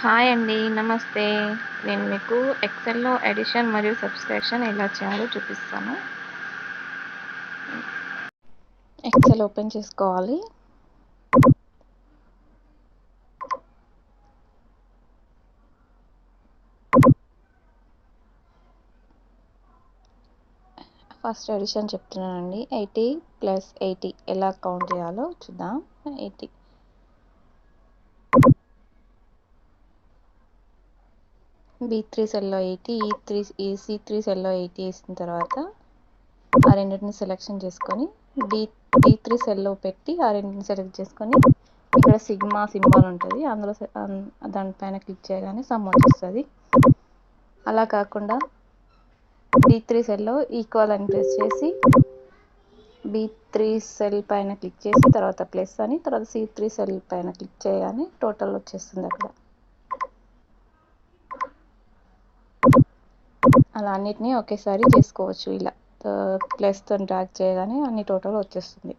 Hi అండి. నమస్తే. నేను మీకు ఎక్సెల్‌లో ఎడిషన్ మరియు సబ్‌ట్రాక్షన్ ఎలా చేయాలో చూపిస్తాను. ఎక్సెల్ ఓపెన్ చేసుకోవాలి. ఫస్ట్ ఎడిషన్ చెప్తున్నానండి. 80 + 80 ఎలా కౌంట్ చేయాలో చూద్దాం. 80 B3 సెల్‌లో 80, C3 సెల్‌లో 80 వేసిన తర్వాత ఆ రెండింటిని సెలెక్షన్ చేసుకొని D3 సెల్‌లో పెట్టి ఆ రెండింటిని సెలెక్ట్ చేసుకొని ఇక్కడ సిగ్మా సింబల్ ఉంటుంది. అందులో దానిపైన క్లిక్ చేయగానే సమ్ వచ్చేస్తుంది. అలా కాకుండా B3 సెల్లో ఈక్వల్ అని ప్రెస్ చేసి B3 సెల్ పైన క్లిక్ చేసి తర్వాత ప్లస్ అని తర్వాత C3 సెల్ పైన క్లిక్ చేయగానే టోటల్ వచ్చేస్తుంది అక్కడ. అలా అన్నిటినీ ఒకేసారి చేసుకోవచ్చు. ఇలా ప్లస్తో డ్రాగ్ చేయగానే అన్ని టోటల్ వచ్చేస్తుంది.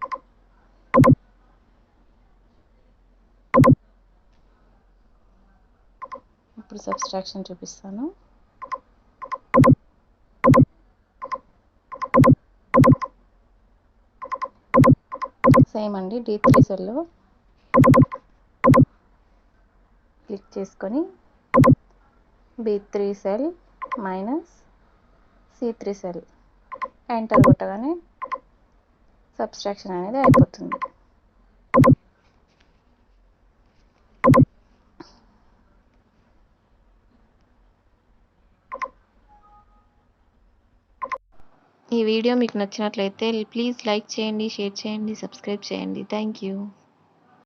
ఇప్పుడు సబ్‌ట్రాక్షన్ చూపిస్తాను. సేమ్ అండి. D3 సెల్లో క్లిక్ చేసుకొని B3 cell minus C3 cell enter కొట్టగానే సబ్‌ట్రాక్షన్ అనేది అయిపోతుంది. ఈ వీడియో మీకు నచ్చినట్లయితే ప్లీజ్ లైక్ చేయండి, షేర్ చేయండి, సబ్స్క్రైబ్ చేయండి. Thank you.